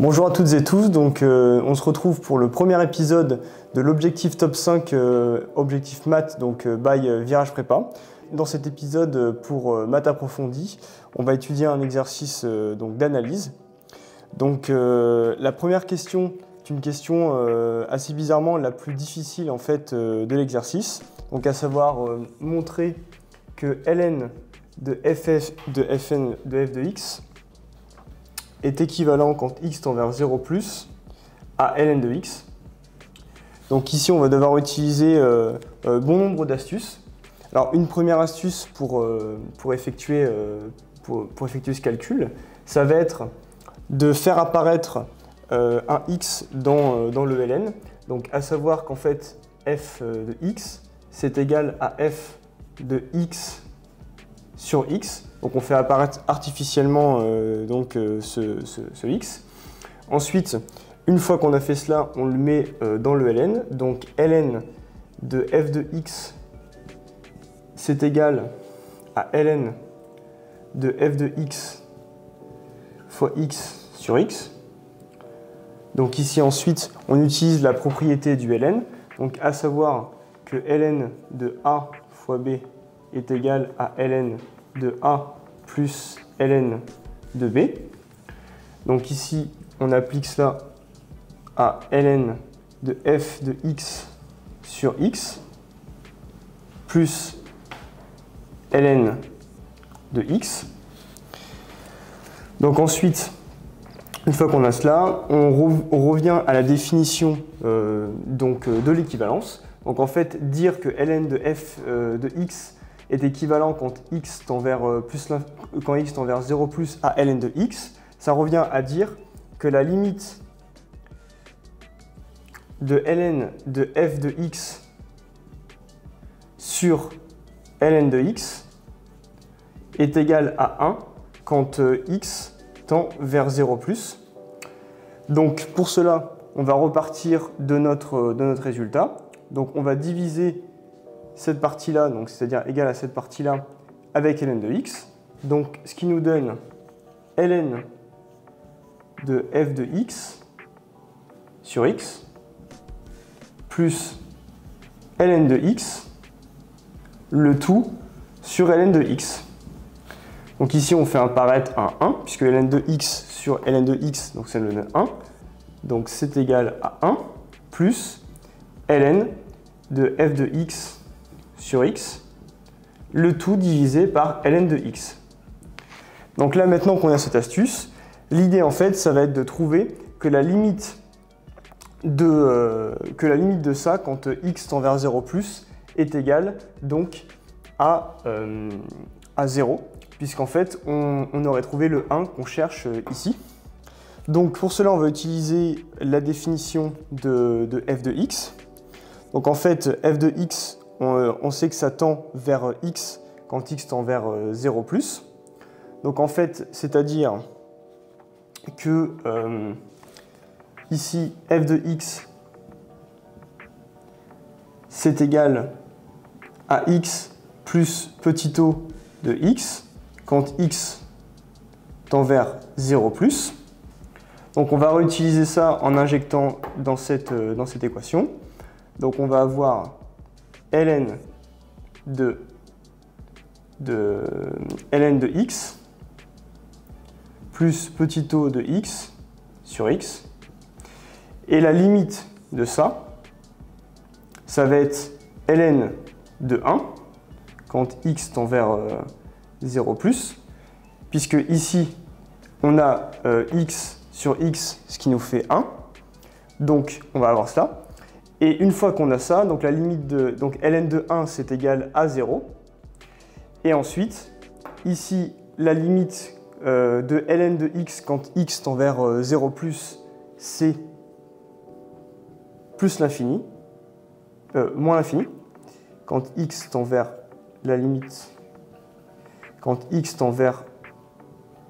Bonjour à toutes et tous, on se retrouve pour le premier épisode de l'objectif top 5 objectif maths by Virage Prépa. Dans cet épisode pour maths approfondie, on va étudier un exercice d'analyse. La première question est une question assez bizarrement la plus difficile en fait de l'exercice, à savoir montrer que ln de f de x est équivalent quand x tend vers 0 plus à ln de x. Donc ici, on va devoir utiliser bon nombre d'astuces. Alors, une première astuce pour effectuer ce calcul, ça va être de faire apparaître un x dans le ln. Donc, à savoir qu'en fait, f de x, c'est égal à f de x sur x. Donc on fait apparaître artificiellement ce x. Ensuite, une fois qu'on a fait cela, on le met dans le ln. Donc ln de f de x, c'est égal à ln de f de x fois x sur x. Donc ici ensuite, on utilise la propriété du ln. Donc à savoir que ln de a fois b est égal à ln de a plus ln de b. Donc ici, on applique cela à ln de f de x sur x plus ln de x. Donc ensuite, une fois qu'on a cela, on revient à la définition de l'équivalence. Donc en fait, dire que ln de f de x est équivalent quand x tend vers 0 plus à ln de x, ça revient à dire que la limite de ln de f de x sur ln de x est égale à 1 quand x tend vers 0 plus. Donc pour cela, on va repartir de notre résultat. Donc on va diviser cette partie-là, c'est-à-dire égale à cette partie-là, avec ln de x. Donc, ce qui nous donne ln de f de x sur x plus ln de x, le tout sur ln de x. Donc ici, on fait apparaître un 1, puisque ln de x sur ln de x, donc ça nous donne 1. Donc c'est égal à 1 plus ln de f de x sur x, le tout divisé par ln de x. Donc là, maintenant qu'on a cette astuce, l'idée en fait, ça va être de trouver que la limite de ça, quand x tend vers 0 plus, est égale donc à 0, puisqu'en fait, on aurait trouvé le 1 qu'on cherche ici. Donc pour cela, on va utiliser la définition de f de x. Donc en fait, f de x, on sait que ça tend vers x quand x tend vers 0 plus. Donc en fait, c'est-à-dire que ici, f de x, c'est égal à x plus petit o de x quand x tend vers 0 plus. Donc on va réutiliser ça en injectant dans cette équation. Donc on va avoir ln de x plus petit o de x sur x. Et la limite de ça, ça va être ln de 1 quand x tend vers 0 plus, puisque ici, on a x sur x, ce qui nous fait 1. Donc on va avoir cela. Et une fois qu'on a ça, donc la limite de ln de 1, c'est égal à 0. Et ensuite, ici, la limite de ln de x quand x tend vers 0 plus, c'est plus l'infini, moins l'infini. Quand x tend vers la limite, quand x tend vers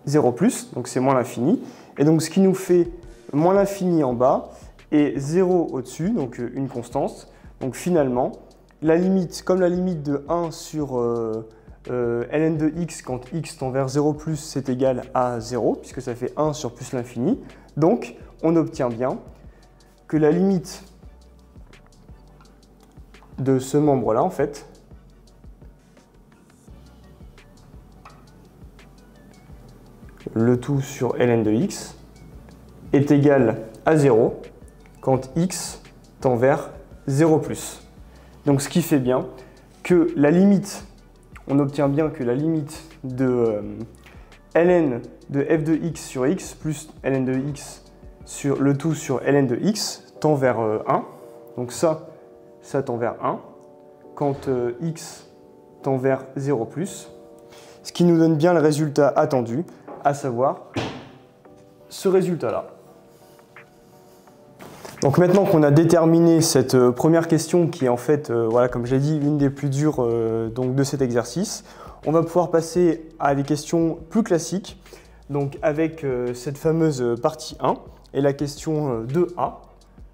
0 plus, donc c'est moins l'infini. Et donc ce qui nous fait moins l'infini en bas, et 0 au-dessus, donc une constante. Donc finalement, la limite, comme la limite de 1 sur ln de x quand x tend vers 0 plus, c'est égal à 0, puisque ça fait 1 sur plus l'infini. Donc, on obtient bien que la limite de ce membre-là, en fait, le tout sur ln de x, est égal à 0 quand x tend vers 0+. Donc ce qui fait bien que la limite, on obtient bien que la limite de ln de f de x sur x plus ln de x sur le tout sur ln de x tend vers 1. Donc ça tend vers 1 quand x tend vers 0+. Ce qui nous donne bien le résultat attendu, à savoir ce résultat-là. Donc maintenant qu'on a déterminé cette première question qui est en fait, voilà, comme j'ai dit, une des plus dures donc de cet exercice, on va pouvoir passer à des questions plus classiques, donc avec cette fameuse partie 1 et la question 2a.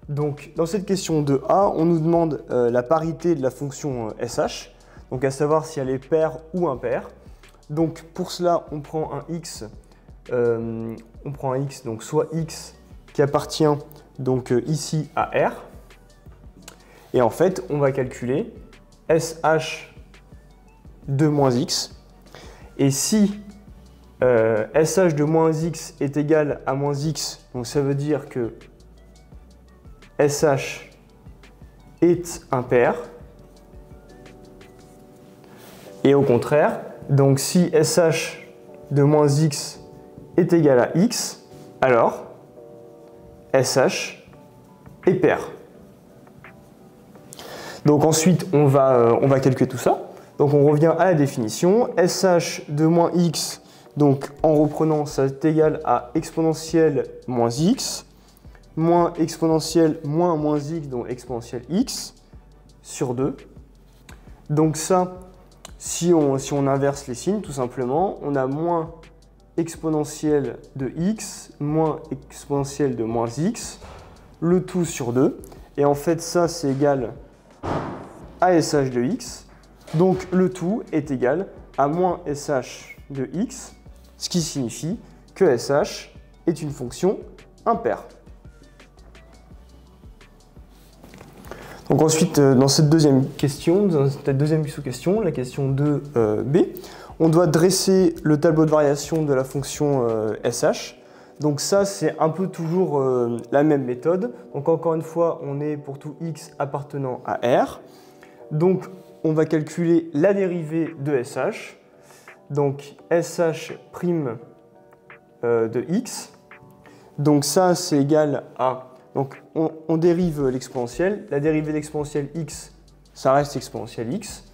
Donc dans cette question 2a, on nous demande la parité de la fonction sh, donc à savoir si elle est paire ou impaire. Donc pour cela, on prend un x, donc soit x qui appartient donc ici à R, et en fait on va calculer sh de moins x, et si sh de moins x est égal à moins x, donc ça veut dire que sh est impair, et au contraire, donc si sh de moins x est égal à x, alors sh est pair. Donc ensuite, on va calculer tout ça. Donc on revient à la définition. sh de moins x, donc en reprenant, ça est égal à exponentielle moins x, moins exponentielle moins x, donc exponentielle x, sur 2. Donc ça, si on inverse les signes, tout simplement, on a moins exponentielle de x, moins exponentielle de moins x, le tout sur 2. Et en fait, ça, c'est égal à sh de x. Donc, le tout est égal à moins sh de x, ce qui signifie que sh est une fonction impaire. Donc ensuite, dans cette deuxième question, dans cette deuxième sous-question, la question 2b, on doit dresser le tableau de variation de la fonction sh. Donc ça, c'est un peu toujours la même méthode. Donc encore une fois, on est pour tout x appartenant à R. Donc on va calculer la dérivée de sh. Donc sh' de x. Donc ça, c'est égal à... Donc on dérive l'exponentielle. La dérivée d'exponentielle x, ça reste exponentielle x.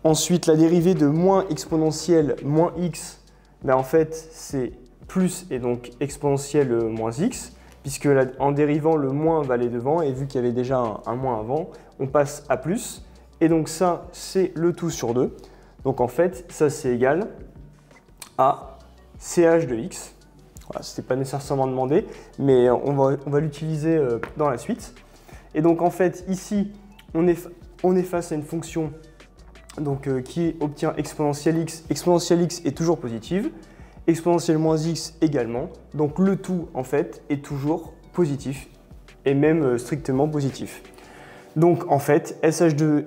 Ensuite, la dérivée de moins exponentielle moins x, ben en fait, c'est plus et donc exponentielle moins x, puisque en dérivant, le moins va aller devant, et vu qu'il y avait déjà un moins avant, on passe à plus. Et donc ça, c'est le tout sur 2. Donc en fait, ça, c'est égal à ch de x. Voilà, ce n'était pas nécessairement demandé, mais on va l'utiliser dans la suite. Et donc en fait, ici, on est face à une fonction donc, qui obtient exponentielle x. Exponentielle x est toujours positive, exponentielle moins x également. Donc le tout, en fait, est toujours positif, et même strictement positif. Donc en fait, sh' de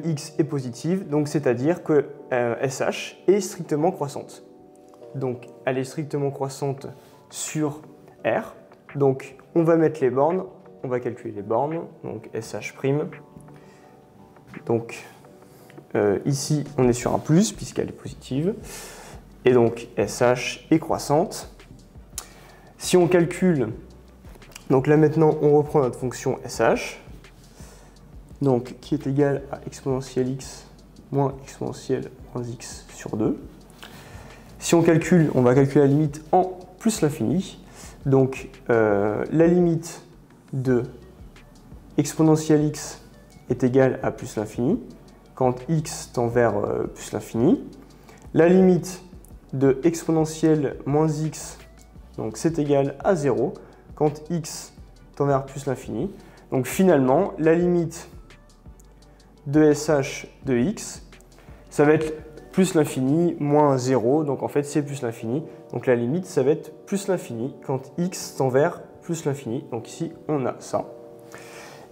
x est positive, donc c'est-à-dire que sh est strictement croissante. Donc elle est strictement croissante sur R. Donc on va mettre les bornes, on va calculer les bornes, donc sh'. Donc ici on est sur un plus puisqu'elle est positive. Et donc sh est croissante. Si on calcule, donc là maintenant on reprend notre fonction sh, donc qui est égale à exponentielle x moins exponentielle moins x sur 2. Si on calcule, on va calculer la limite en plus l'infini. Donc la limite de exponentielle x est égale à plus l'infini quand x tend vers plus l'infini. La limite de exponentielle moins x, donc c'est égal à 0 quand x tend vers plus l'infini. Donc finalement, la limite de sh de x, ça va être plus l'infini moins 0, donc en fait c'est plus l'infini. Donc la limite ça va être plus l'infini quand x tend vers plus l'infini. Donc ici on a ça.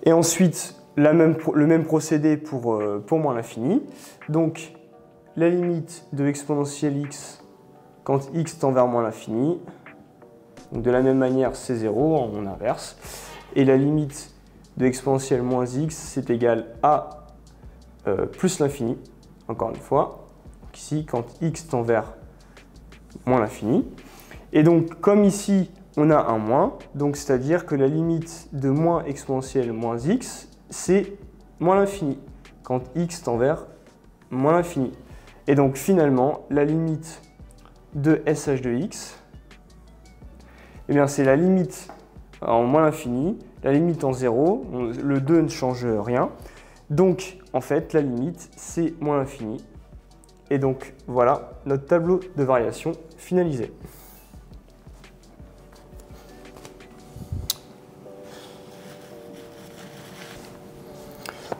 Et ensuite le même procédé pour moins l'infini. Donc la limite de exponentielle x quand x tend vers moins l'infini. Donc de la même manière c'est 0, on inverse. Et la limite de exponentielle moins x c'est égal à plus l'infini, encore une fois. Donc ici, quand x tend vers moins l'infini. Et donc, comme ici, on a un moins, donc c'est-à-dire que la limite de moins exponentielle moins x, c'est moins l'infini, quand x tend vers moins l'infini. Et donc, finalement, la limite de sh de x, eh bien, c'est la limite en moins l'infini, la limite en 0, le 2 ne change rien. Donc, en fait, la limite, c'est moins l'infini. Et donc, voilà notre tableau de variation finalisé.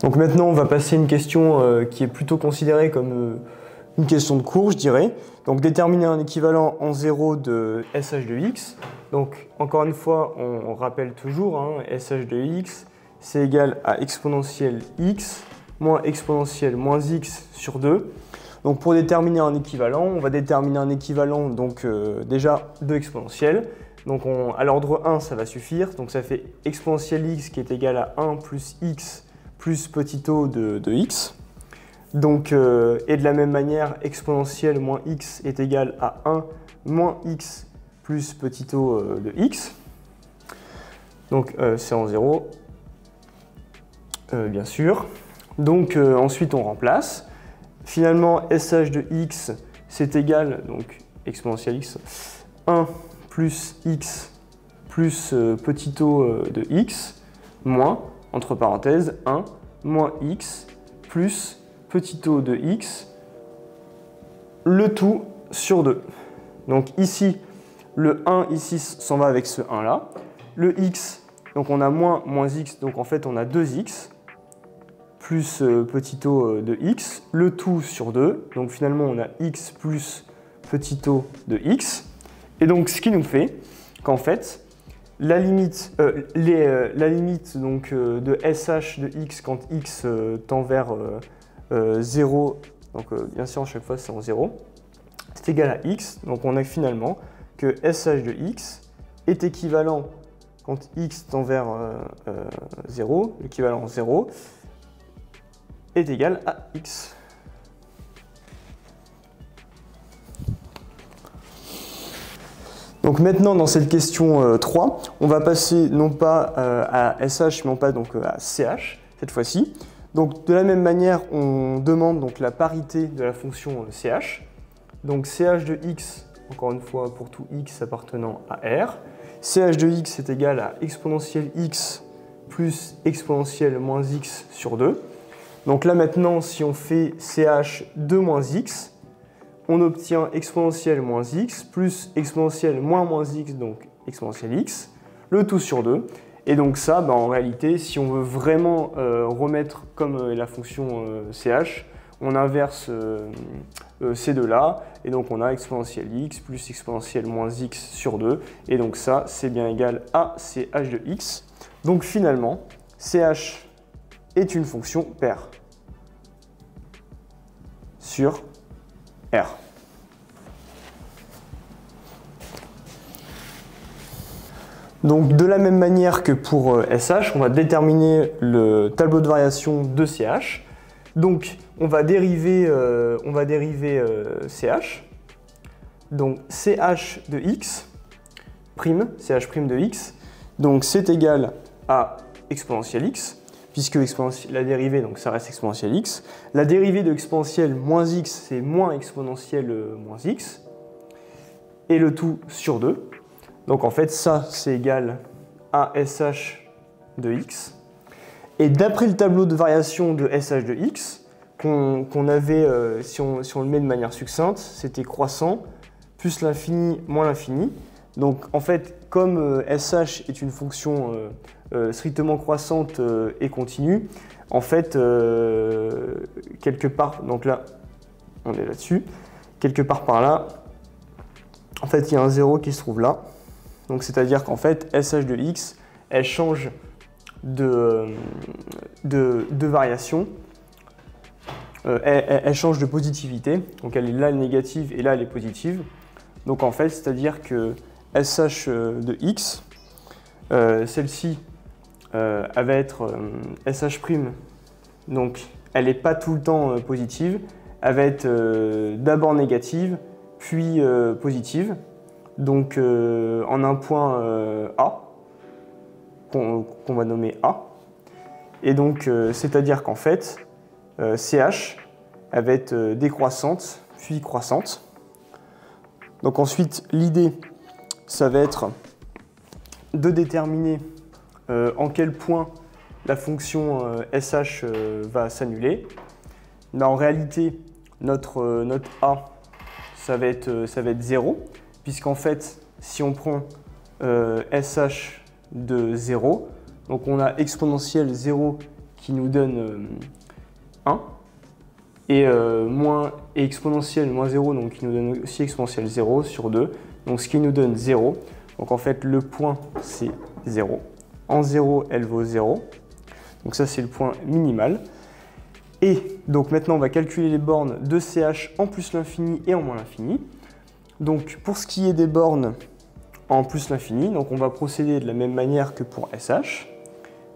Donc maintenant, on va passer à une question qui est plutôt considérée comme une question de cours, je dirais. Donc, déterminer un équivalent en 0 de sh de x. Donc, encore une fois, on rappelle toujours, hein, sh de x, c'est égal à exponentielle x moins exponentielle moins x sur 2. Donc pour déterminer un équivalent, on va déterminer un équivalent donc déjà de exponentielle. Donc à l'ordre 1, ça va suffire. Donc ça fait exponentielle x qui est égal à 1 plus x plus petit o de x. Donc, et de la même manière, exponentielle moins x est égal à 1 moins x plus petit o de x. Donc c'est en 0, bien sûr. Donc ensuite on remplace. Finalement sh de x c'est égal, donc exponentielle x, 1 plus x plus petit o de x moins, entre parenthèses, 1 moins x plus petit o de x, le tout sur 2. Donc ici, le 1 ici s'en va avec ce 1 là. Le x, donc on a moins x, donc en fait on a 2x. Plus petit o de x, le tout sur 2. Donc finalement, on a x plus petit o de x. Et donc, ce qui nous fait qu'en fait, la limite, donc, de sh de x quand x tend vers 0, donc bien sûr, à chaque fois, c'est en 0, c'est égal à x. Donc, on a finalement que sh de x est équivalent quand x tend vers 0, l'équivalent 0, est égal à x. Donc maintenant, dans cette question 3, on va passer non pas à SH, mais non pas donc, à CH, cette fois-ci. Donc de la même manière, on demande donc, la parité de la fonction CH. Donc CH de x, encore une fois, pour tout x appartenant à R. CH de x est égal à exponentielle x plus exponentielle moins x sur 2. Donc là maintenant, si on fait CH de moins x, on obtient exponentielle moins x plus exponentielle moins x, donc exponentielle x, le tout sur 2. Et donc ça, en réalité, si on veut vraiment remettre comme la fonction CH, on inverse ces deux-là, et donc on a exponentielle x plus exponentielle moins x sur 2, et donc ça, c'est bien égal à CH de x. Donc finalement, CH est une fonction paire sur R. Donc de la même manière que pour SH, on va déterminer le tableau de variation de CH. Donc on va dériver CH. Donc CH de x, CH' de x, donc c'est égal à exponentielle x, puisque la dérivée, donc ça reste exponentielle x. La dérivée de exponentielle moins x, c'est moins exponentielle moins x, et le tout sur 2. Donc en fait, ça, c'est égal à SH de x. Et d'après le tableau de variation de SH de x, qu'on avait, si on le met de manière succincte, c'était croissant, plus l'infini, moins l'infini. Donc en fait, comme SH est une fonction strictement croissante et continue, en fait, quelque part, donc là, on est là-dessus. Quelque part par là, en fait, il y a un 0 qui se trouve là. Donc, c'est-à-dire qu'en fait, SH de X, elle change de variation. Elle change de positivité. Donc, elle est là, elle est négative, et là, elle est positive. Donc, en fait, c'est-à-dire que SH de X, celle-ci, elle va être SH'. Donc, elle n'est pas tout le temps positive. Elle va être d'abord négative, puis positive. Donc, en un point A, qu'on va nommer A. Et donc, c'est-à-dire qu'en fait, CH, elle va être décroissante, puis croissante. Donc ensuite, l'idée, ça va être de déterminer en quel point la fonction SH va s'annuler. Là, en réalité, notre A, ça va être 0, puisqu'en fait, si on prend SH de 0, donc on a exponentielle 0 qui nous donne 1, et exponentielle moins 0, donc qui nous donne aussi exponentielle 0 sur 2, donc ce qui nous donne 0. Donc en fait, le point, c'est 0. En 0, elle vaut 0. Donc ça, c'est le point minimal. Et donc maintenant, on va calculer les bornes de CH en plus l'infini et en moins l'infini. Donc pour ce qui est des bornes en plus l'infini, donc on va procéder de la même manière que pour SH.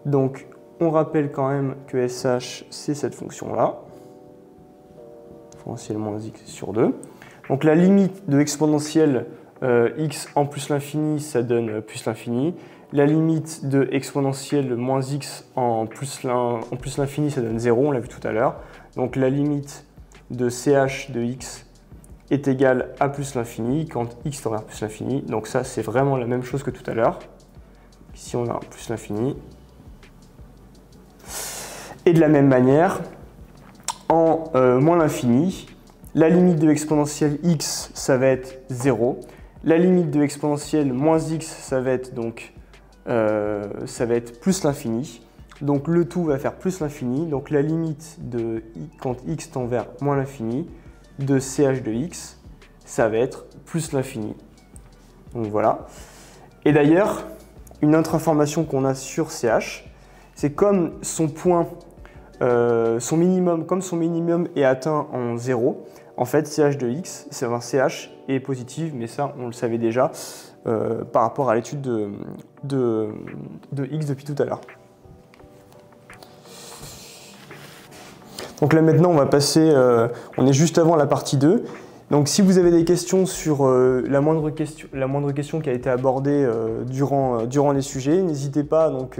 Donc on rappelle quand même que SH, c'est cette fonction-là, exponentielle moins x sur 2. Donc la limite de exponentielle x en plus l'infini, ça donne plus l'infini. La limite de exponentielle moins x en plus l'infini, ça donne 0, on l'a vu tout à l'heure. Donc la limite de ch de x est égale à plus l'infini quand x tend vers plus l'infini. Donc ça, c'est vraiment la même chose que tout à l'heure. Ici, on a plus l'infini. Et de la même manière, en moins l'infini, la limite de exponentielle x, ça va être 0. La limite de exponentielle moins x, ça va être donc plus l'infini. Donc le tout va faire plus l'infini. Donc la limite de quand x tend vers moins l'infini de ch de x, ça va être plus l'infini. Donc voilà. Et d'ailleurs, une autre information qu'on a sur ch, c'est comme son point, son minimum est atteint en 0, en fait ch de x, c'est un ch est positive, mais ça on le savait déjà par rapport à l'étude de x depuis tout à l'heure. Donc là maintenant on va passer, on est juste avant la partie 2. Donc si vous avez des questions sur la moindre question qui a été abordée durant les sujets, n'hésitez pas donc,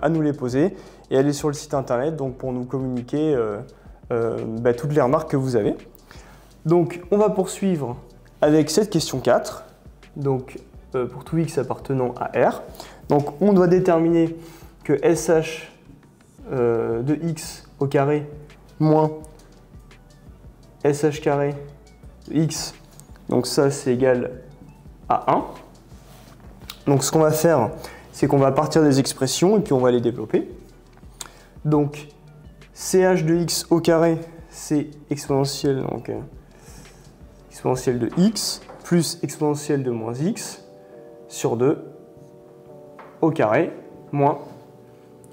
à nous les poser et aller sur le site internet donc, pour nous communiquer toutes les remarques que vous avez. Donc on va poursuivre avec cette question 4, donc, pour tout x appartenant à R. Donc on doit déterminer que SH de x au carré moins SH carré de x, donc ça c'est égal à 1. Donc ce qu'on va faire, c'est qu'on va partir des expressions et puis on va les développer. Donc CH de x au carré, c'est exponentielle, donc exponentielle de x plus exponentielle de moins x sur 2 au carré moins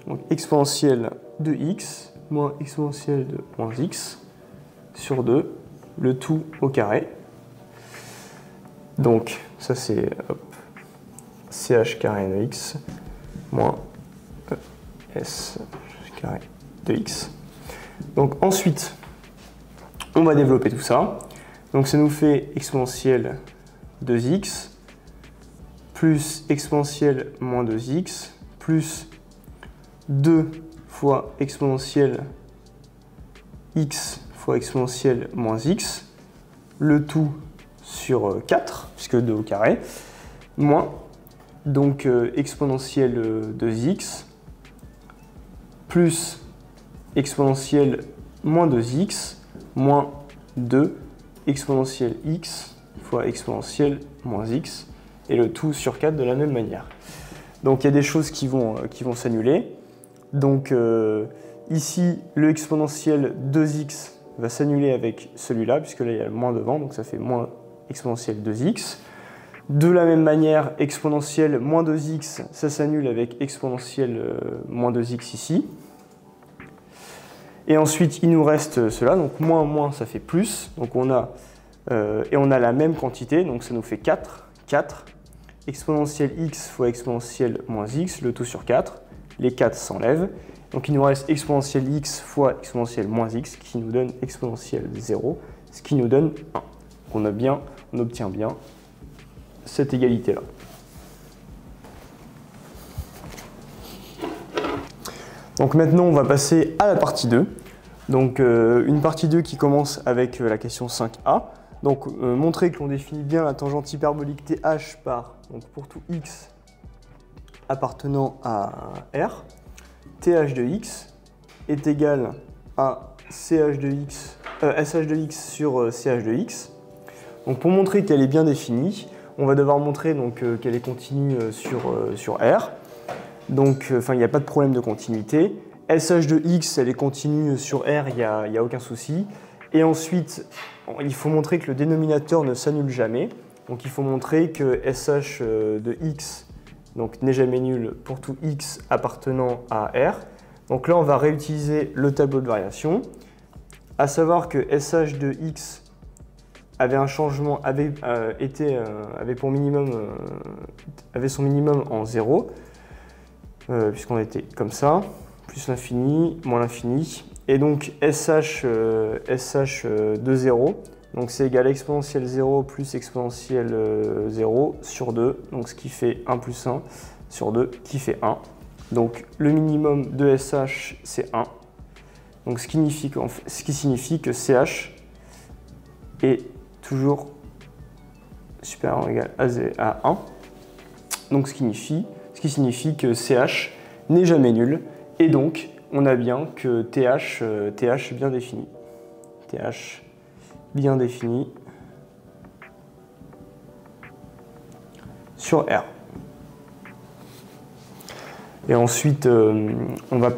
donc exponentielle de x moins exponentielle de moins x sur 2, le tout au carré. Donc ça c'est ch carré de x moins s carré de x. Donc ensuite, on va développer tout ça. Donc ça nous fait exponentielle 2x plus exponentielle moins 2x plus 2 fois exponentielle x fois exponentielle moins x, le tout sur 4, puisque 2 au carré, moins donc exponentielle 2x plus exponentielle moins 2x moins 2 exponentielle x fois exponentielle moins x, et le tout sur 4 de la même manière. Donc il y a des choses qui vont s'annuler. Donc ici, le exponentielle 2x va s'annuler avec celui-là, puisque là il y a le moins devant, donc ça fait moins exponentielle 2x. De la même manière, exponentielle moins 2x, ça s'annule avec exponentielle moins 2x ici. Et ensuite, il nous reste cela, donc moins moins, ça fait plus. Donc et on a la même quantité, donc ça nous fait 4. 4, exponentielle x fois exponentielle moins x, le tout sur 4. Les 4 s'enlèvent. Donc il nous reste exponentielle x fois exponentielle moins x, qui nous donne exponentielle 0, ce qui nous donne 1. Donc on obtient bien cette égalité-là. Donc maintenant, on va passer à la partie 2. Donc une partie 2 qui commence avec la question 5a. Donc montrer que l'on définit bien la tangente hyperbolique TH par, donc pour tout x appartenant à R, TH de x est égal à SH de x sur CH de x. Donc pour montrer qu'elle est bien définie, on va devoir montrer qu'elle est continue sur R. Donc il n'y a pas de problème de continuité. SH de x, elle est continue sur R, il n'y a aucun souci. Et ensuite, il faut montrer que le dénominateur ne s'annule jamais. Donc il faut montrer que SH de x n'est jamais nul pour tout x appartenant à R. Donc là, on va réutiliser le tableau de variation. À savoir que SH de x avait un changement, avait son minimum en 0, puisqu'on était comme ça, plus l'infini, moins l'infini. Et donc SH de 0, donc c'est égal à exponentielle 0 plus exponentielle 0 sur 2, donc ce qui fait 1 plus 1 sur 2 qui fait 1. Donc le minimum de SH c'est 1. Donc ce qui signifie que CH est toujours supérieur ou égal à 1. Donc ce qui signifie que CH n'est jamais nul. Et donc on a bien que TH est bien défini. TH bien défini sur R. Et ensuite,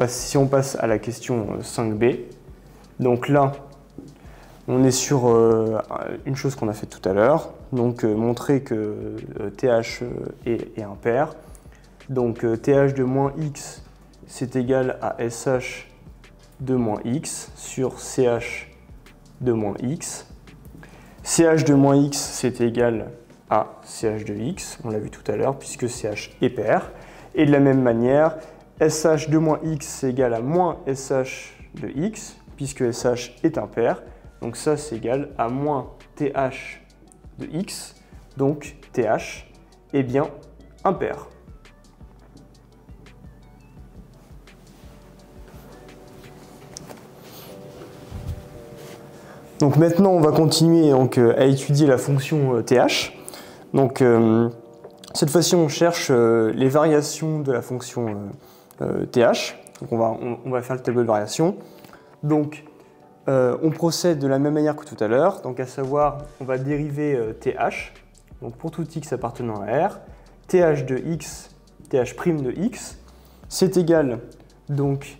si on passe à la question 5b, donc là, on est sur une chose qu'on a fait tout à l'heure, donc montrer que TH est impair. Donc TH de moins x, c'est égal à SH de moins x sur CH de moins x. CH de moins x, c'est égal à CH de x, on l'a vu tout à l'heure, puisque CH est pair. Et de la même manière, SH de moins x, c'est égal à moins SH de x, puisque SH est impair. Donc ça, c'est égal à moins TH de x, donc TH est bien impair. Donc maintenant, on va continuer à étudier la fonction TH. Donc cette fois-ci, on cherche les variations de la fonction TH. Donc on va faire le tableau de variation. Donc on procède de la même manière que tout à l'heure. Donc à savoir, on va dériver TH. Donc pour tout x appartenant à R, TH de x, TH' de x, c'est égal donc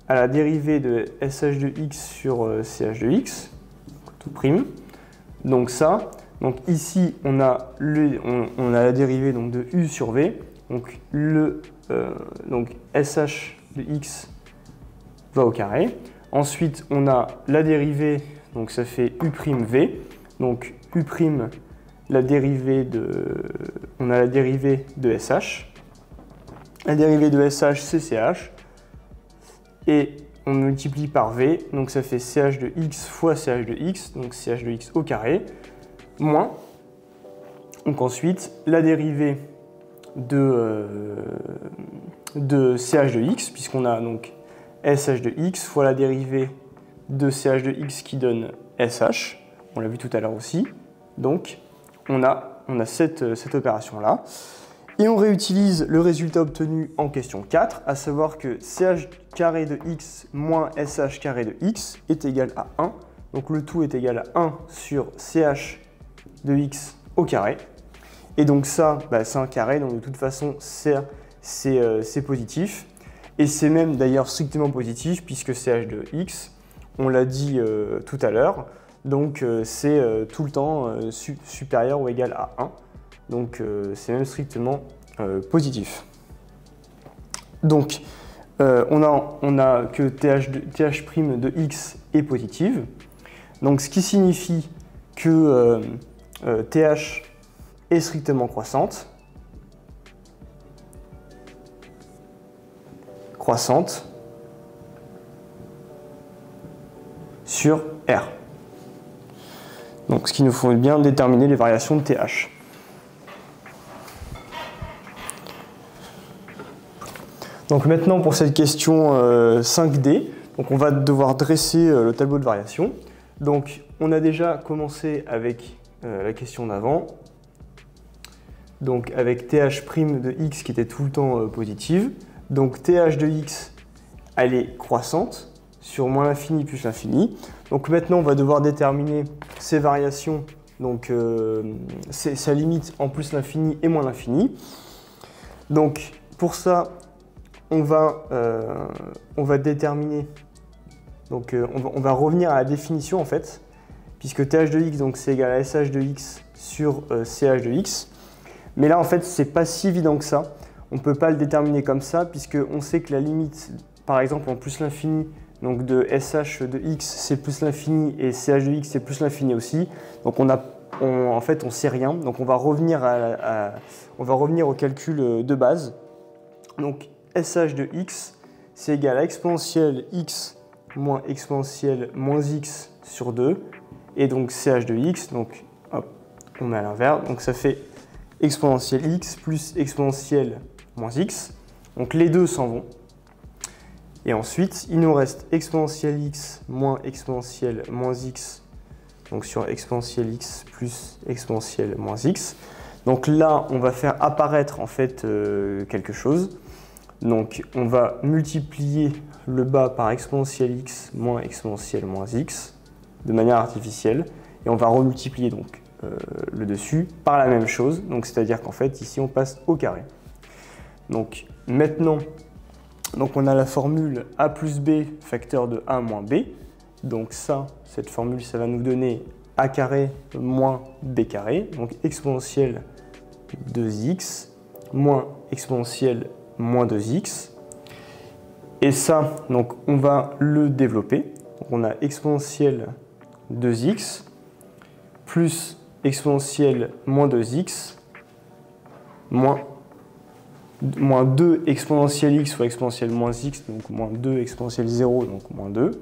à la dérivée de SH de x sur CH de x, tout prime. Donc ça, donc ici on a la dérivée donc de u sur v. Donc donc SH de x va au carré. Ensuite on a la dérivée, donc ça fait u'v. Donc u', on a la dérivée de SH. La dérivée de SH c'est CH. Et on multiplie par V, donc ça fait CH de x fois CH de x, donc CH de x au carré, moins. Donc ensuite, la dérivée de CH de x, puisqu'on a donc SH de x fois la dérivée de CH de x qui donne SH, on l'a vu tout à l'heure aussi. Donc on a cette opération-là. Et on réutilise le résultat obtenu en question 4, à savoir que CH carré de x moins SH carré de x est égal à 1. Donc le tout est égal à 1 sur CH de x au carré. Et donc ça, c'est un carré, donc de toute façon, c'est positif. Et c'est même d'ailleurs strictement positif, puisque CH de x, on l'a dit tout à l'heure, donc c'est tout le temps supérieur ou égal à 1. Donc c'est même strictement positif. Donc on a que th de x est positive. Donc ce qui signifie que th est strictement croissante. Sur R. Donc ce qui nous faut bien déterminer les variations de TH. Donc maintenant pour cette question 5D, donc on va devoir dresser le tableau de variation. Donc on a déjà commencé avec la question d'avant, donc avec th' de x qui était tout le temps positive. Donc th de x, elle est croissante sur moins l'infini plus l'infini. Donc maintenant, on va devoir déterminer ces variations, donc sa limite en plus l'infini et moins l'infini. Donc pour ça, on va déterminer, donc on va revenir à la définition en fait, puisque th de x, donc c'est égal à sh de x sur ch de x. Mais là, en fait, c'est pas si évident que ça. On ne peut pas le déterminer comme ça, puisqu'on sait que la limite, par exemple, en plus l'infini, donc de sh de x, c'est plus l'infini, et ch de x, c'est plus l'infini aussi. Donc en fait, on ne sait rien. Donc on va revenir au calcul de base. Donc sh de x, c'est égal à exponentielle x moins exponentielle moins x sur 2. Et donc ch de x, donc hop, on met à l'inverse. Donc ça fait exponentielle x plus exponentielle moins x. Donc les deux s'en vont. Et ensuite, il nous reste exponentielle x moins exponentielle moins x. Donc sur exponentielle x plus exponentielle moins x. Donc là, on va faire apparaître en fait quelque chose. Donc on va multiplier le bas par exponentielle x moins exponentielle moins x de manière artificielle. Et on va remultiplier donc le dessus par la même chose. Donc c'est-à-dire qu'en fait, ici, on passe au carré. Donc maintenant, on a la formule a plus b facteur de a moins b. Donc ça, cette formule, ça va nous donner a carré moins b carré. Donc exponentielle 2x moins exponentielle moins 2x. Et ça, donc on va le développer. Donc on a exponentielle 2x plus exponentielle moins 2x moins 2 exponentielle x fois exponentielle moins x, donc moins 2 exponentielle 0, donc moins 2.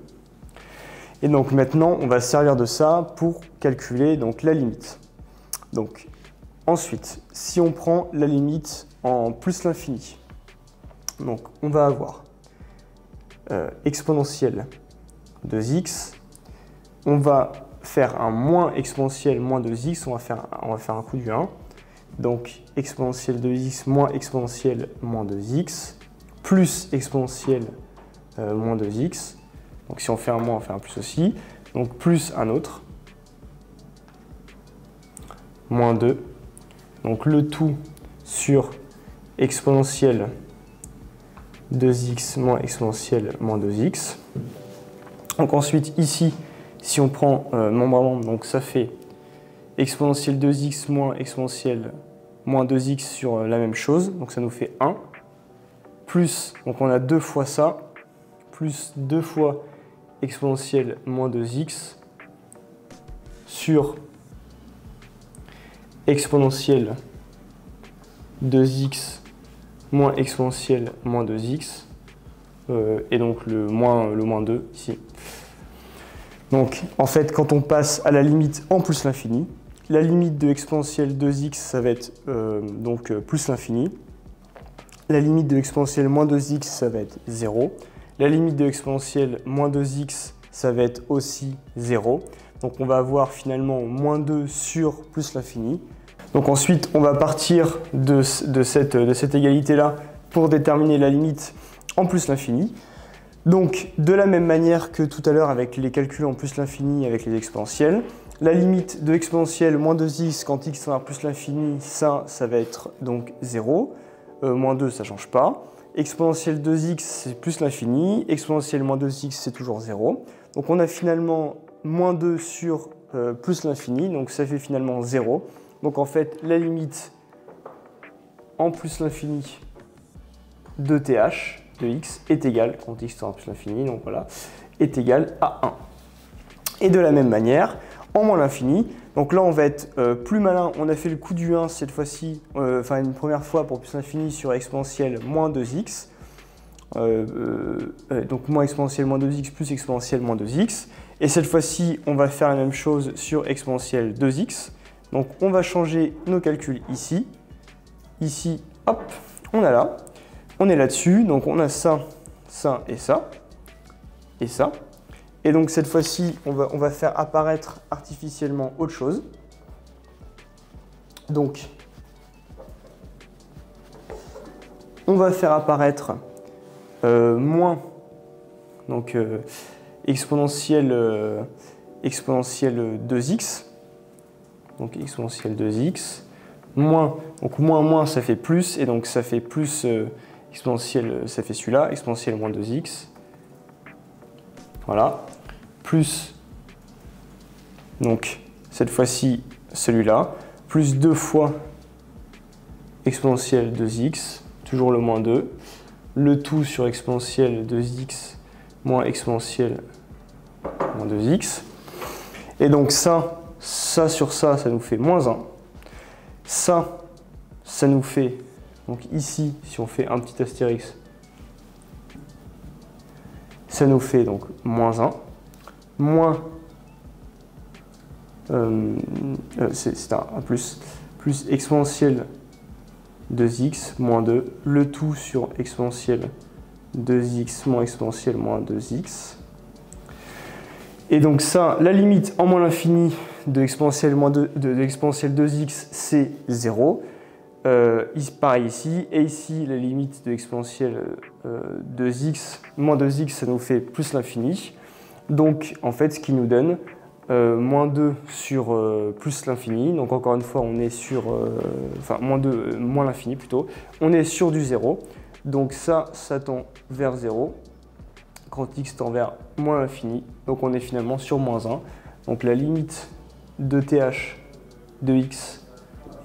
Et donc maintenant, on va se servir de ça pour calculer donc, la limite. Donc ensuite, si on prend la limite en plus l'infini, donc on va avoir exponentielle 2x, on va faire un moins exponentielle moins 2x, on va faire un coup du 1. Donc exponentielle 2x moins exponentielle moins 2x plus exponentielle moins 2x. Donc si on fait un moins, on fait un plus aussi. Donc plus un autre. Moins 2. Donc le tout sur exponentielle 2x moins exponentielle moins 2x. Donc ensuite ici, si on prend membre à membre, donc ça fait exponentielle 2x moins exponentielle moins 2x sur la même chose, donc ça nous fait 1, plus, donc on a 2 fois ça, plus 2 fois exponentielle moins 2x sur exponentielle 2x moins exponentielle moins 2x, et donc le moins 2 ici. Donc en fait, quand on passe à la limite en plus l'infini, la limite de exponentielle 2x, ça va être donc plus l'infini. La limite de exponentielle moins 2x, ça va être 0. La limite de exponentielle moins 2x, ça va être aussi 0. Donc on va avoir finalement moins 2 sur plus l'infini. Donc ensuite, on va partir de cette égalité-là pour déterminer la limite en plus l'infini. Donc de la même manière que tout à l'heure avec les calculs en plus l'infini avec les exponentielles, la limite de exponentielle moins 2x quand x tend vers plus l'infini, ça va être donc 0. Moins 2, ça ne change pas. exponentielle 2x c'est plus l'infini, exponentielle moins 2x c'est toujours 0. Donc on a finalement moins 2 sur plus l'infini, donc ça fait finalement 0. Donc en fait la limite en plus l'infini de th de x est égale, quand x tend à plus l'infini, donc voilà, est égal à 1. Et de la même manière, en moins l'infini, donc là on va être plus malin, on a fait le coup du 1 cette fois-ci, enfin une première fois pour plus l'infini sur exponentielle moins 2x, donc moins exponentielle moins 2x plus exponentielle moins 2x, et cette fois-ci on va faire la même chose sur exponentielle 2x, donc on va changer nos calculs ici, hop, on a là, on est là-dessus, donc on a ça, ça et ça, et ça. Et donc cette fois-ci, on va faire apparaître artificiellement autre chose. Donc, on va faire apparaître moins, donc exponentielle 2x, donc exponentielle 2x, moins, donc moins ça fait plus, et donc ça fait plus exponentielle, ça fait celui-là, exponentielle moins 2x, voilà, plus, donc cette fois-ci celui-là, plus 2 fois exponentielle 2x, toujours le moins 2, le tout sur exponentielle 2x moins exponentielle moins 2x, et donc ça sur ça, ça nous fait moins 1, ça nous fait, donc ici, si on fait un petit astérix, ça nous fait donc moins 1, moins, c'est un plus exponentielle 2x moins 2, le tout sur exponentielle 2x moins exponentielle moins 2x. Et donc ça, la limite en moins l'infini de exponentielle 2x, c'est 0. Pareil ici, et ici la limite de exponentielle 2x moins 2x, ça nous fait plus l'infini. Donc en fait ce qui nous donne moins 2 sur plus l'infini, donc encore une fois on est sur, enfin moins l'infini plutôt, on est sur du 0, donc ça tend vers 0, quand x tend vers moins l'infini, donc on est finalement sur moins 1, donc la limite de th de x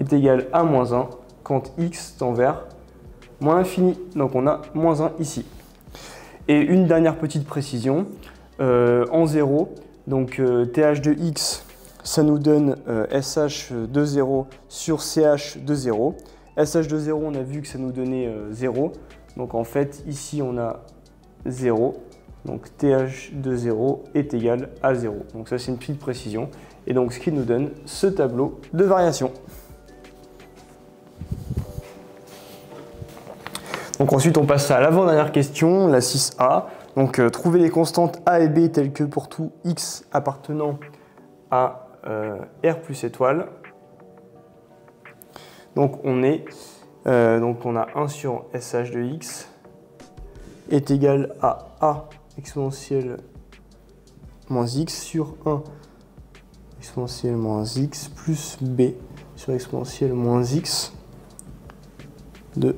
est égale à moins 1, quand x tend vers moins l'infini, donc on a moins 1 ici. Et une dernière petite précision, en 0, donc th de x, ça nous donne sh de 0 sur ch de 0. sh de 0, on a vu que ça nous donnait 0, donc en fait ici on a 0, donc th de 0 est égal à 0. Donc ça c'est une petite précision, et donc ce qui nous donne ce tableau de variation. Donc ensuite on passe à l'avant-dernière question, la 6a. Donc trouver les constantes a et b telles que pour tout x appartenant à R plus étoile. Donc on a 1 sur sh de x est égal à a exponentielle moins x sur 1 exponentielle moins x plus b sur exponentielle moins x de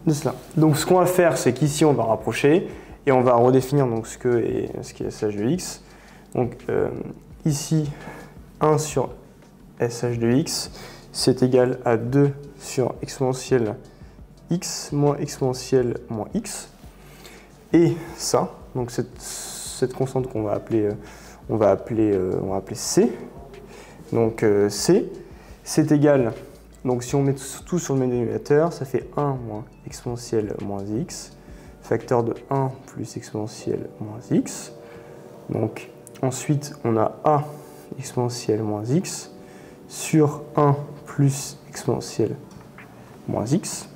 cela. Donc ce qu'on va faire, c'est qu'ici on va rapprocher et on va redéfinir donc ce qui est sh de x. Donc ici 1 sur sh de x c'est égal à 2 sur exponentielle x moins exponentielle moins x. Et ça, donc cette constante qu'on va appeler, on va appeler c. Donc c, c'est égal, donc si on met tout sur le même dénominateur, ça fait 1 moins exponentielle moins x, facteur de 1 plus exponentielle moins x. Donc ensuite, on a a exponentielle moins x sur 1 plus exponentielle moins x.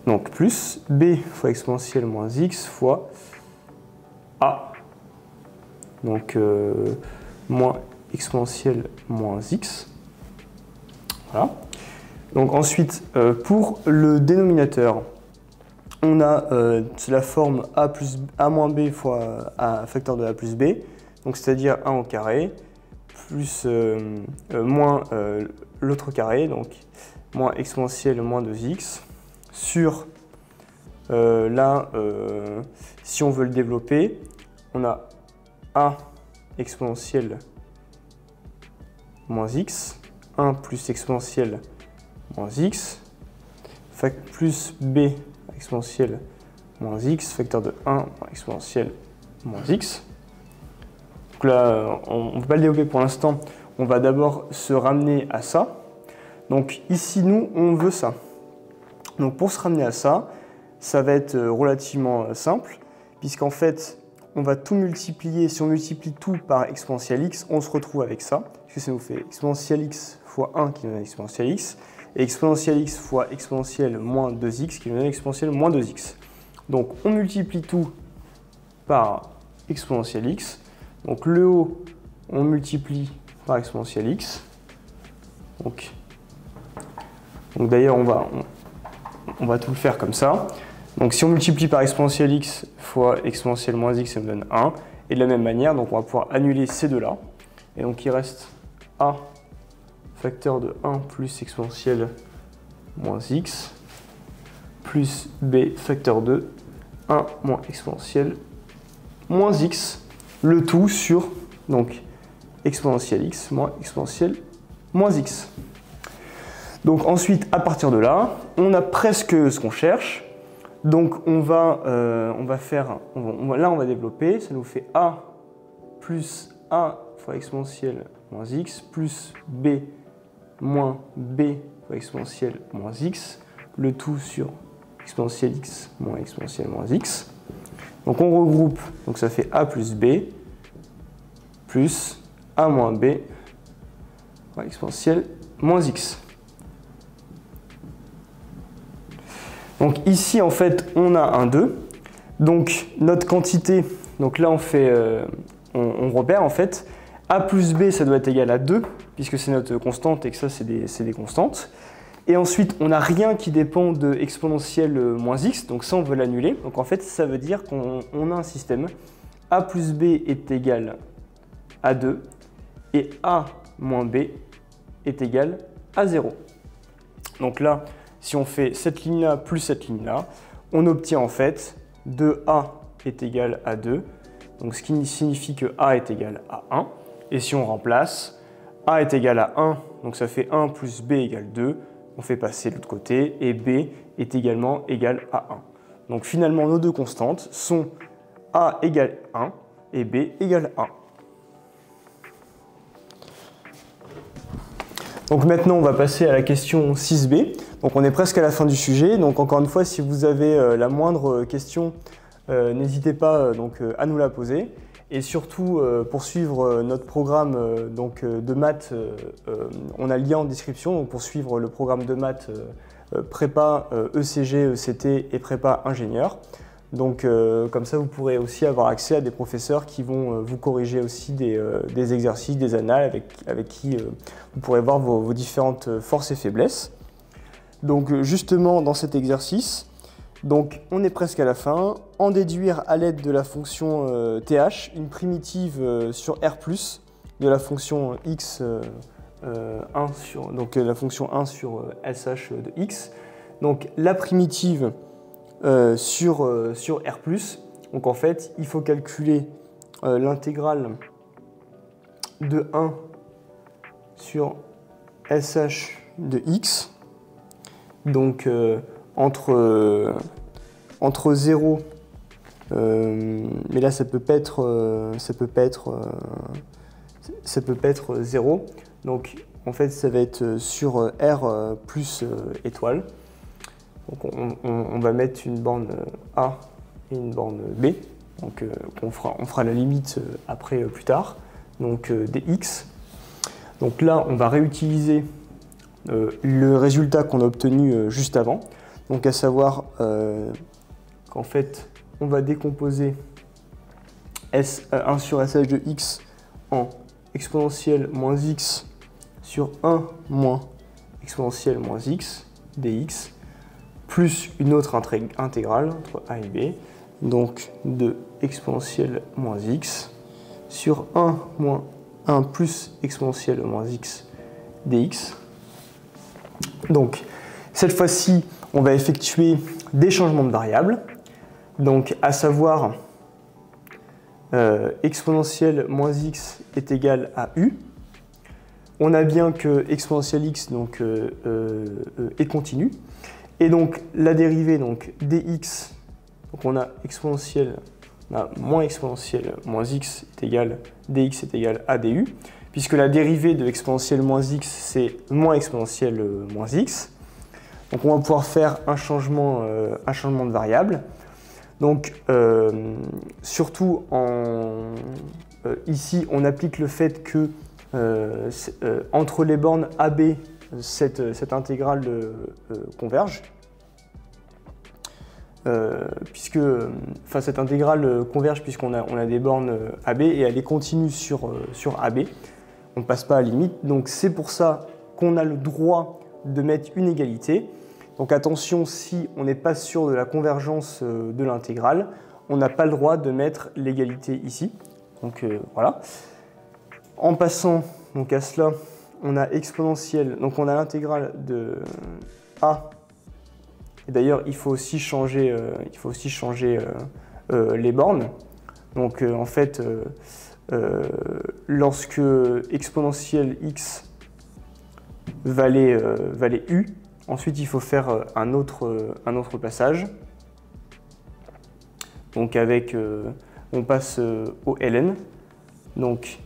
Donc plus b fois exponentielle moins x fois a, donc moins exponentielle moins x. Voilà. Donc ensuite, pour le dénominateur, on a la forme a moins b fois a facteur de a plus b, donc c'est-à-dire 1 au carré, plus moins l'autre carré, donc moins exponentielle moins 2x, sur Si on veut le développer, on a a exponentielle moins x, 1 plus exponentielle moins x, plus b exponentielle moins x, facteur de 1 moins exponentielle moins x. Donc là, on ne peut pas le développer pour l'instant, on va d'abord se ramener à ça. Donc ici, nous, on veut ça. Donc pour se ramener à ça, ça va être relativement simple, puisqu'en fait, on va tout multiplier. Si on multiplie tout par exponentielle x, on se retrouve avec ça, puisque ça nous fait exponentielle x fois 1 qui nous donne exponentielle x, et exponentielle x fois exponentielle moins 2x qui nous donne exponentielle moins 2x. Donc on multiplie tout par exponentielle x. Donc le haut, on multiplie par exponentielle x. Donc d'ailleurs, on va tout le faire comme ça. Donc si on multiplie par exponentielle x fois exponentielle moins x, ça me donne 1. Et de la même manière, donc on va pouvoir annuler ces deux-là. Et donc il reste a facteur de 1 plus exponentielle moins x plus b facteur de 1 moins exponentielle moins x. Le tout sur donc exponentielle x moins exponentielle moins x. Donc ensuite, à partir de là, on a presque ce qu'on cherche. Donc on va développer, ça nous fait a plus a fois exponentielle moins x plus b moins b fois exponentielle moins x, le tout sur exponentielle x moins exponentielle moins x. Donc on regroupe, donc ça fait a plus b plus a moins b fois exponentielle moins x. Donc ici, en fait, on a un 2. Donc notre quantité, donc là on repère en fait, a plus b, ça doit être égal à 2, puisque c'est notre constante et que ça, c'est des constantes. Et ensuite, on n'a rien qui dépend de exponentielle moins x, donc ça, on veut l'annuler. Donc en fait, ça veut dire qu'on a un système a plus b est égal à 2 et a moins b est égal à 0. Donc là, si on fait cette ligne-là plus cette ligne-là, on obtient en fait 2a est égal à 2, donc ce qui signifie que a est égal à 1. Et si on remplace, a est égal à 1, donc ça fait 1 plus b égale 2, on fait passer de l'autre côté, et b est également égal à 1. Donc finalement, nos deux constantes sont a égale 1 et b égale 1. Donc maintenant, on va passer à la question 6b. Donc on est presque à la fin du sujet. Donc encore une fois, si vous avez la moindre question, n'hésitez pas à nous la poser. Et surtout, pour suivre notre programme de maths, on a le lien en description. Donc pour suivre le programme de maths prépa, ECG, ECT et prépa ingénieur. Donc comme ça, vous pourrez aussi avoir accès à des professeurs qui vont vous corriger aussi des exercices, des annales avec qui vous pourrez voir vos différentes forces et faiblesses. Donc justement, dans cet exercice, donc on est presque à la fin. En déduire à l'aide de la fonction th, une primitive sur r+, de la fonction x, 1 sur, donc la fonction 1 sur sh de x. Donc la primitive sur r+, donc en fait, il faut calculer l'intégrale de 1 sur sh de x. Donc entre 0, mais là ça peut pas être 0. Donc en fait ça va être sur R plus étoile. Donc on va mettre une borne A et une borne B. Donc on fera la limite après plus tard. Donc dx. Donc là on va réutiliser le résultat qu'on a obtenu juste avant, donc à savoir qu'en fait on va décomposer 1 sur sh de x en exponentielle moins x sur 1 moins exponentielle moins x dx plus une autre intégrale entre a et b, donc de exponentielle moins x sur 1 moins 1 plus exponentielle moins x dx. Donc cette fois-ci, on va effectuer des changements de variables, donc à savoir exponentielle moins x est égal à u. On a bien que exponentielle x donc, est continue. Et donc la dérivée donc, dx, donc on a exponentielle, on a moins exponentielle moins x est égal, dx est égal à du, puisque la dérivée de exponentielle moins x, c'est moins exponentielle moins x. Donc on va pouvoir faire un changement de variable. Donc surtout ici, on applique le fait que entre les bornes AB, cette intégrale converge. Cette intégrale converge puisqu'on a des bornes AB et elle est continue sur AB. On ne passe pas à la limite. Donc c'est pour ça qu'on a le droit de mettre une égalité. Donc attention, si on n'est pas sûr de la convergence de l'intégrale, on n'a pas le droit de mettre l'égalité ici. Donc voilà. En passant donc, à cela, on a exponentielle, donc on a l'intégrale de a. Et d'ailleurs, il faut aussi changer, les bornes. Donc en fait, lorsque exponentielle x valait u, ensuite il faut faire un autre passage. Donc avec, on passe au ln. Donc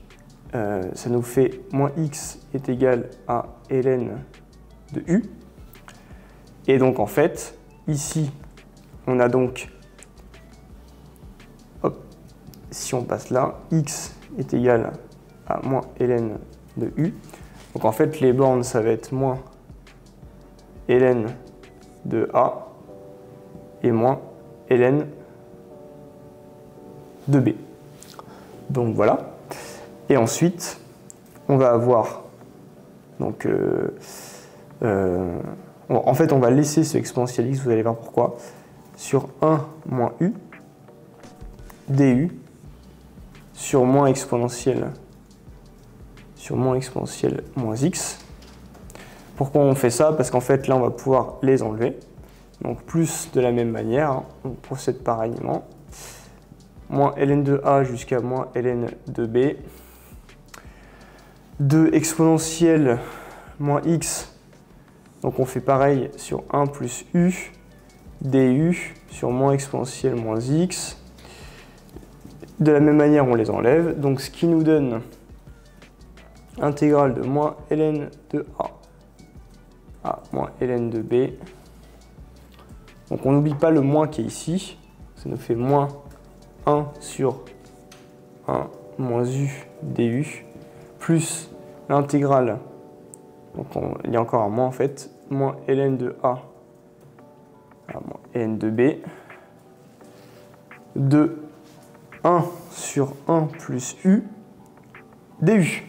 ça nous fait moins x est égal à ln de u. Et donc en fait, ici, on a donc, hop, si on passe là, x est égal à moins ln de u. Donc en fait, les bornes, ça va être moins ln de a et moins ln de b. Donc voilà. Et ensuite, on va avoir, donc, en fait, on va laisser ce exponentiel x, vous allez voir pourquoi, sur 1 moins u, du, sur moins exponentielle moins x. Pourquoi on fait ça? Parce qu'en fait, là, on va pouvoir les enlever. Donc, plus de la même manière, hein, on procède pareillement. Moins ln de a jusqu'à moins ln de b. De exponentielle moins x, donc on fait pareil sur 1 plus u, du sur moins exponentielle moins x. De la même manière, on les enlève. Donc ce qui nous donne intégrale de moins ln de a à moins ln de b. Donc on n'oublie pas le moins qui est ici. Ça nous fait moins 1 sur 1 moins u du plus l'intégrale, donc il y a encore un moins en fait, moins ln de a à moins ln de b, de 1 sur 1 plus u du.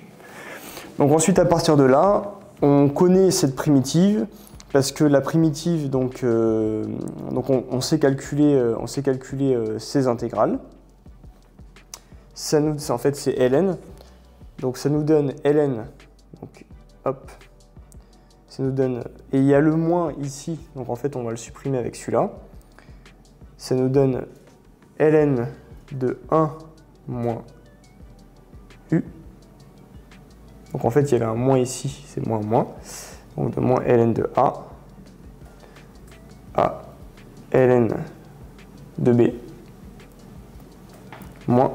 Donc ensuite, à partir de là, on connaît cette primitive, parce que la primitive, donc on sait calculer ces intégrales. Ça nous, en fait, c'est ln. Donc ça nous donne ln, donc hop, ça nous donne, et il y a le moins ici, donc en fait on va le supprimer avec celui-là. Ça nous donne ln de 1 moins u. Donc en fait il y avait un moins ici, c'est moins moins. Donc de moins ln de a à ln de b moins.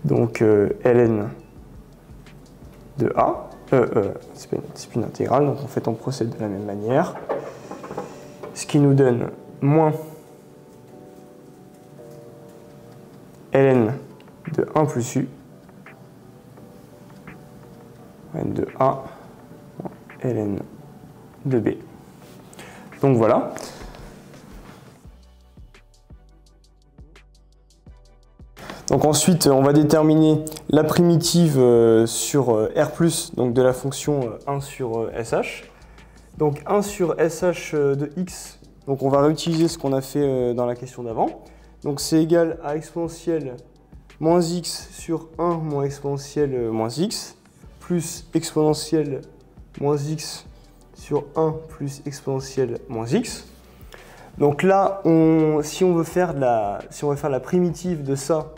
Donc ln de a, c'est plus une intégrale, donc en fait on procède de la même manière. Ce qui nous donne moins ln de 1 plus u, ln de a, ln de b. Donc voilà. Donc ensuite, on va déterminer la primitive sur R+, donc de la fonction 1 sur SH. Donc 1 sur SH de x, donc on va réutiliser ce qu'on a fait dans la question d'avant. Donc c'est égal à exponentielle moins x sur 1 moins exponentielle moins x, plus exponentielle moins x sur 1 plus exponentielle moins x. Donc là, si on veut faire la primitive de ça,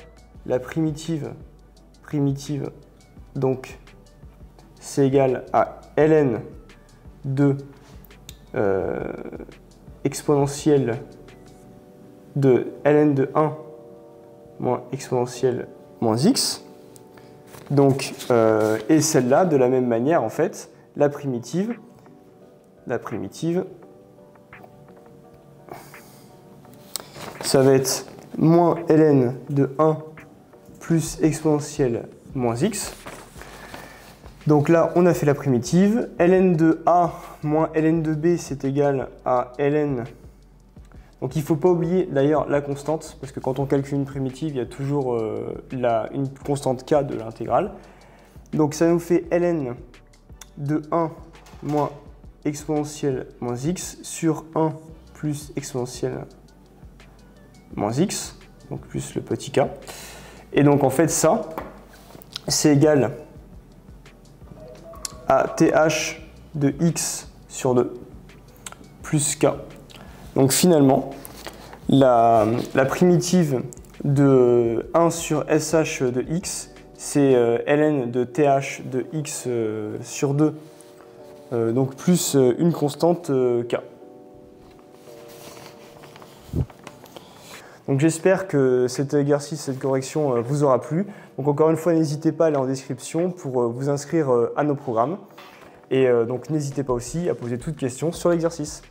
la primitive, donc c'est égal à ln de exponentielle de ln de 1 moins exponentielle moins x. Donc, et celle-là, de la même manière, en fait, la primitive, ça va être moins ln de 1 plus exponentielle moins x. Donc là, on a fait la primitive. Ln de a moins ln de b, c'est égal à ln. Donc il ne faut pas oublier d'ailleurs la constante, parce que quand on calcule une primitive, il y a toujours une constante k de l'intégrale. Donc ça nous fait ln de 1 moins exponentielle moins x sur 1 plus exponentielle moins x, donc plus le petit k. Et donc en fait ça, c'est égal à th de x sur 2 plus k. Donc finalement, la primitive de 1 sur sh de x, c'est ln de th de x sur 2, donc plus une constante k. Donc j'espère que cet exercice, cette correction vous aura plu. Donc encore une fois, n'hésitez pas à aller en description pour vous inscrire à nos programmes. Et donc n'hésitez pas aussi à poser toutes questions sur l'exercice.